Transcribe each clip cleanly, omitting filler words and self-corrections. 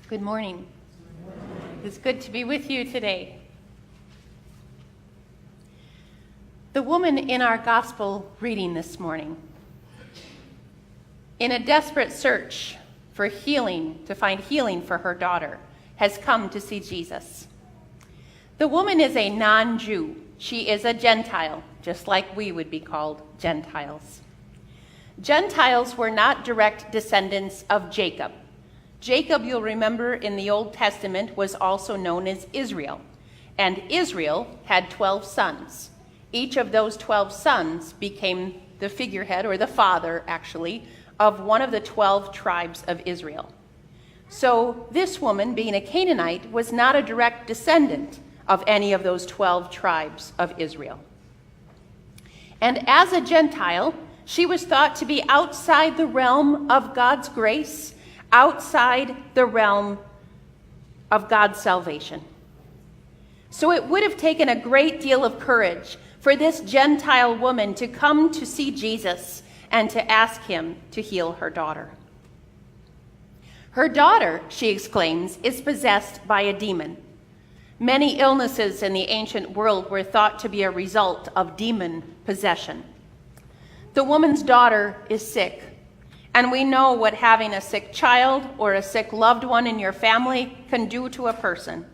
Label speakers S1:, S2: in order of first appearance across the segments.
S1: Good morning. It's good to be with you today. The woman in our gospel reading this morning, in a desperate search for healing, to find healing for her daughter, has come to see Jesus. The woman is a non-Jew. She is a Gentile, just like we would be called Gentiles. Gentiles were not direct descendants of Jacob. Jacob, you'll remember in the Old Testament, was also known as Israel. And Israel had 12 sons. Each of those 12 sons became the figurehead, or the father, actually, of one of the 12 tribes of Israel. So this woman, being a Canaanite, was not a direct descendant of any of those 12 tribes of Israel. And as a Gentile, she was thought to be outside the realm of God's grace, outside the realm of God's salvation. So it would have taken a great deal of courage for this Gentile woman to come to see Jesus and to ask him to heal her daughter. Her daughter, she exclaims, is possessed by a demon. Many illnesses in the ancient world were thought to be a result of demon possession. The woman's daughter is sick. And we know what having a sick child or a sick loved one in your family can do to a person.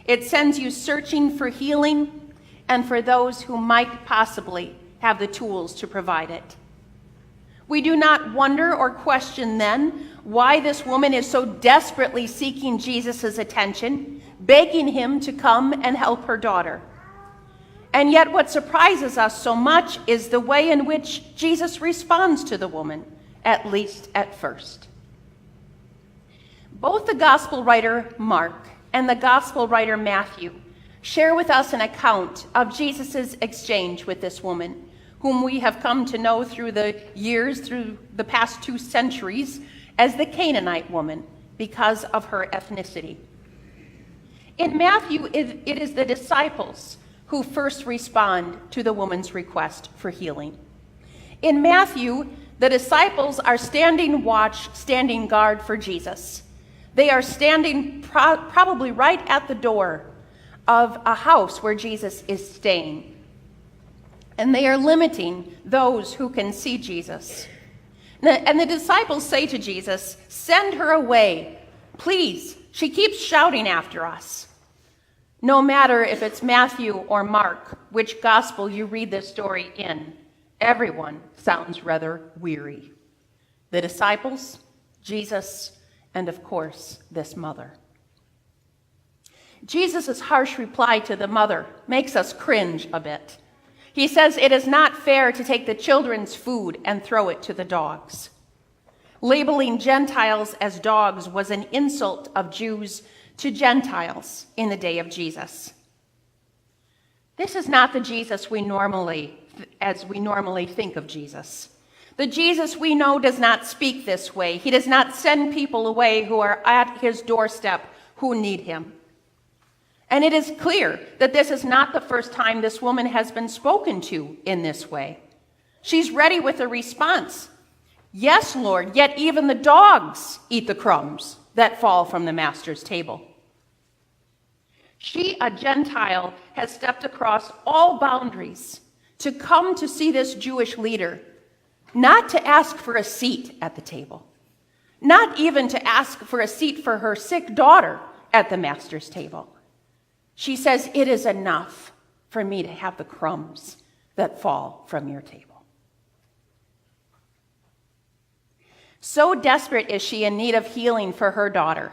S1: It sends you searching for healing and for those who might possibly have the tools to provide it. We do not wonder or question then why this woman is so desperately seeking Jesus' attention, begging him to come and help her daughter. And yet what surprises us so much is the way in which Jesus responds to the woman, at least at first. Both the gospel writer Mark and the gospel writer Matthew share with us an account of Jesus' exchange with this woman, whom we have come to know through the years, through the past 2 centuries, as the Canaanite woman because of her ethnicity. In Matthew, it is the disciples who first respond to the woman's request for healing. In Matthew, the disciples are standing watch, standing guard for Jesus. They are standing probably right at the door of a house where Jesus is staying. And they are limiting those who can see Jesus. And the disciples say to Jesus, "Send her away. Please, she keeps shouting after us." No matter if it's Matthew or Mark, which gospel you read this story in, everyone sounds rather weary. The disciples, Jesus, and of course, this mother. Jesus' harsh reply to the mother makes us cringe a bit. He says it is not fair to take the children's food and throw it to the dogs. Labeling Gentiles as dogs was an insult of Jews to Gentiles in the day of Jesus. This is not the Jesus as we normally think of Jesus. The Jesus we know does not speak this way. He does not send people away who are at his doorstep who need him. And it is clear that this is not the first time this woman has been spoken to in this way. She's ready with a response. "Yes, Lord, yet even the dogs eat the crumbs that fall from the master's table." She, a Gentile, has stepped across all boundaries to come to see this Jewish leader, not to ask for a seat at the table, not even to ask for a seat for her sick daughter at the master's table. She says, "It is enough for me to have the crumbs that fall from your table." So desperate is she in need of healing for her daughter,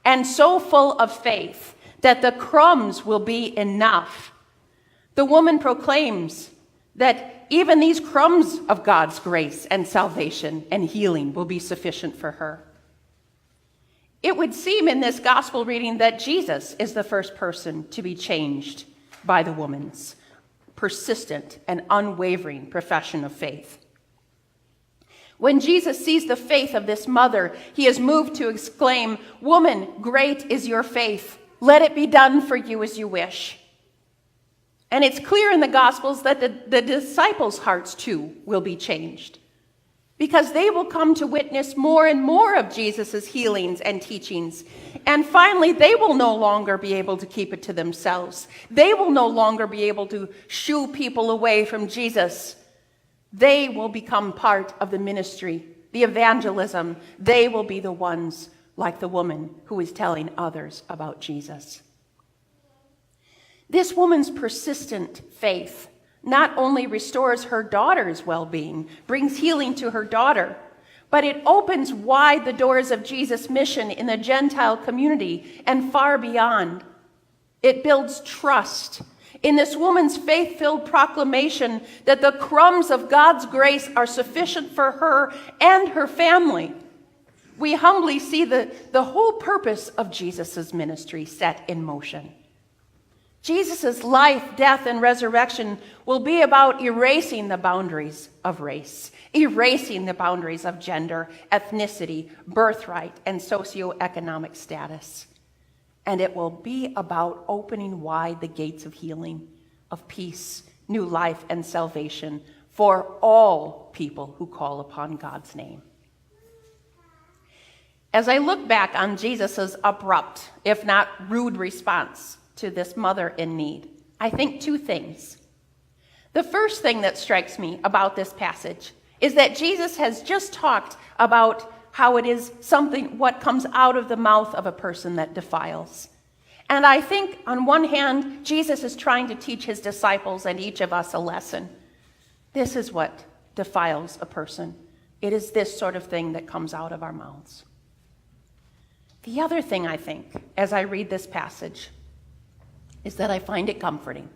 S1: and so full of faith that the crumbs will be enough. The woman proclaims that even these crumbs of God's grace and salvation and healing will be sufficient for her. It would seem in this gospel reading that Jesus is the first person to be changed by the woman's persistent and unwavering profession of faith. When Jesus sees the faith of this mother, he is moved to exclaim, "Woman, great is your faith. Let it be done for you as you wish." And it's clear in the Gospels that the disciples' hearts too will be changed. because they will come to witness more and more of Jesus' healings and teachings. And finally, they will no longer be able to keep it to themselves. They will no longer be able to shoo people away from Jesus. They will become part of the ministry, the evangelism. They will be the ones like the woman who is telling others about Jesus. This woman's persistent faith not only restores her daughter's well-being, brings healing to her daughter, but it opens wide the doors of Jesus' mission in the Gentile community and far beyond. It builds trust in this woman's faith-filled proclamation that the crumbs of God's grace are sufficient for her and her family. We humbly see the whole purpose of Jesus' ministry set in motion. Jesus' life, death, and resurrection will be about erasing the boundaries of race, erasing the boundaries of gender, ethnicity, birthright, and socioeconomic status. And it will be about opening wide the gates of healing, of peace, new life, and salvation for all people who call upon God's name. As I look back on Jesus' abrupt, if not rude, response to this mother in need, I think two things. The first thing that strikes me about this passage is that Jesus has just talked about how it is something, what comes out of the mouth of a person that defiles. And I think, on one hand, Jesus is trying to teach his disciples and each of us a lesson. This is what defiles a person. It is this sort of thing that comes out of our mouths. The other thing I think, as I read this passage, is that I find it comforting.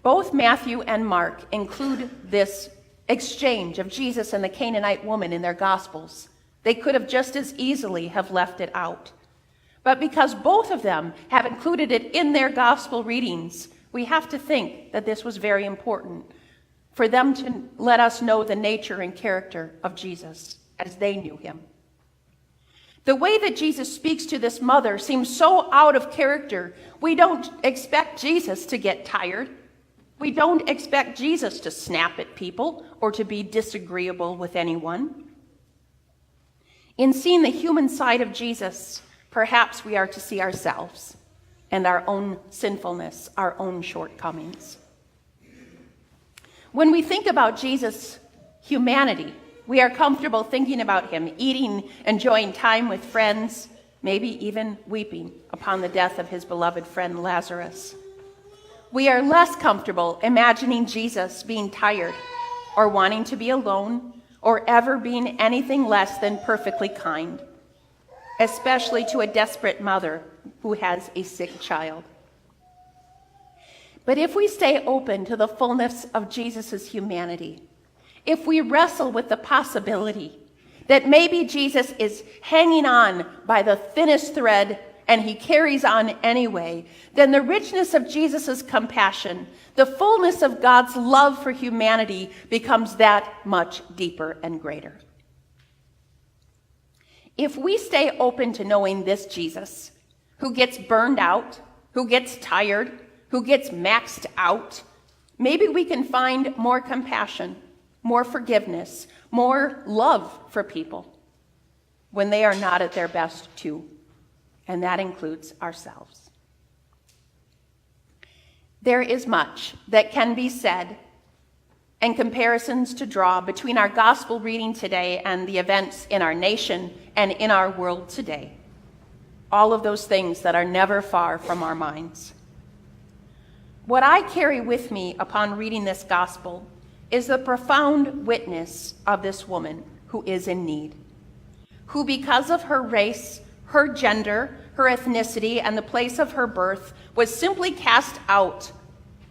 S1: Both Matthew and Mark include this exchange of Jesus and the Canaanite woman in their Gospels. They could have just as easily have left it out. But because both of them have included it in their Gospel readings, we have to think that this was very important for them to let us know the nature and character of Jesus as they knew him. The way that Jesus speaks to this mother seems so out of character. We don't expect Jesus to get tired. We don't expect Jesus to snap at people or to be disagreeable with anyone. In seeing the human side of Jesus, perhaps we are to see ourselves and our own sinfulness, our own shortcomings. When we think about Jesus' humanity, we are comfortable thinking about him eating, enjoying time with friends, maybe even weeping upon the death of his beloved friend Lazarus. We are less comfortable imagining Jesus being tired or wanting to be alone or ever being anything less than perfectly kind, especially to a desperate mother who has a sick child. But if we stay open to the fullness of Jesus' humanity, if we wrestle with the possibility that maybe Jesus is hanging on by the thinnest thread and he carries on anyway, then the richness of Jesus' compassion, the fullness of God's love for humanity becomes that much deeper and greater. If we stay open to knowing this Jesus, who gets burned out, who gets tired, who gets maxed out, maybe we can find more compassion, more forgiveness, more love for people when they are not at their best too. And that includes ourselves. There is much that can be said and comparisons to draw between our gospel reading today and the events in our nation and in our world today. All of those things that are never far from our minds. What I carry with me upon reading this gospel is the profound witness of this woman who is in need, who because of her race, her gender, her ethnicity, and the place of her birth was simply cast out,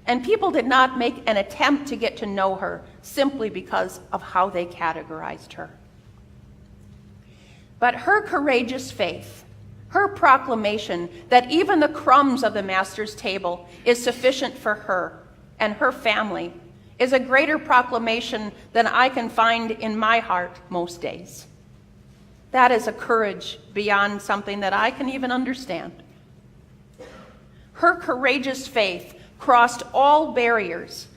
S1: and people did not make an attempt to get to know her simply because of how they categorized her. But her courageous faith, her proclamation that even the crumbs of the master's table is sufficient for her and her family is a greater proclamation than I can find in my heart most days. That is a courage beyond something that I can even understand. Her courageous faith crossed all barriers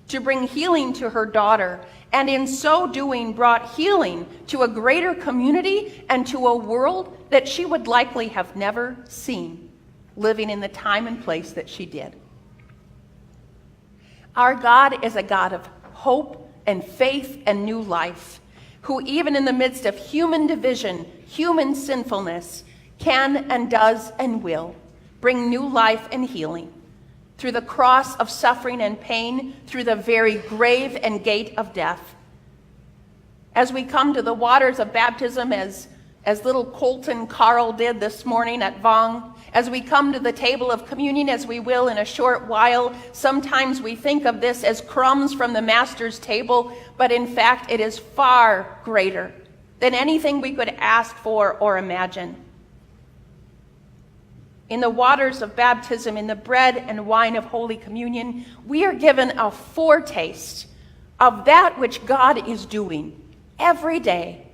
S1: to bring healing to her daughter and in so doing brought healing to a greater community and to a world that she would likely have never seen, living in the time and place that she did. Our God is a God of hope and faith and new life, who even in the midst of human division, human sinfulness, can and does and will bring new life and healing through the cross of suffering and pain, through the very grave and gate of death. As we come to the waters of baptism, as little Colton Carl did this morning at Vong, as we come to the table of communion, as we will in a short while, sometimes we think of this as crumbs from the Master's table, but in fact it is far greater than anything we could ask for or imagine. In the waters of baptism, in the bread and wine of Holy Communion, we are given a foretaste of that which God is doing every day.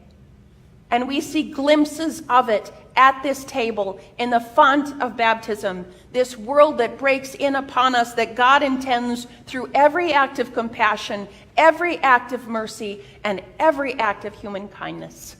S1: And we see glimpses of it at this table in the font of baptism, this world that breaks in upon us that God intends through every act of compassion, every act of mercy, and every act of human kindness.